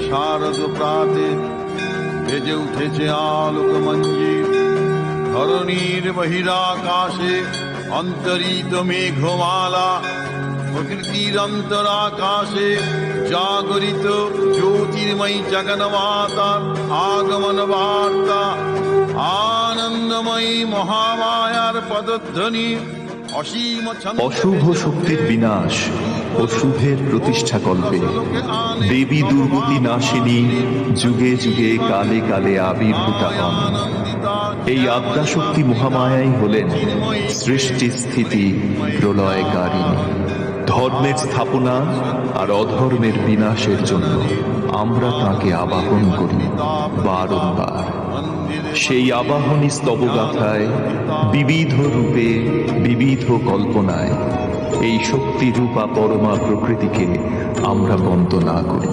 শারদ প্রাতে ভেজে উঠেছে আলোক মঞ্জির। ধরণীর বহিরাকাশে অন্তরিত মেঘমালা, প্রকৃতির অন্তরাকাশে জাগরিত জ্যোতির্ময়ী জগন্মাতার আগমন বার্তা। আনন্দময়ী মহামায়ার পদধ্বনি অসীম অশুভ শক্তির বিনাশ ও শুভের প্রতিষ্ঠা কল্পে দেবী দুর্গতি নাশিনী যুগে যুগে কালে কালে আবির্ভূতা হন। এই আদ্যাশক্তি মহামায়াই হলেন সৃষ্টি স্থিতি প্রলয়কারিণী। ধর্মের স্থাপনা আর অধর্মের বিনাশের জন্য আমরা তাকে আবাহন করি বারংবার। সেই আবাহনী স্তবগাথায় বিবিধ রূপে বিবিধ কল্পনায় এই শক্তিরূপা পরমা প্রকৃতিকে আমরা বন্দনা করি।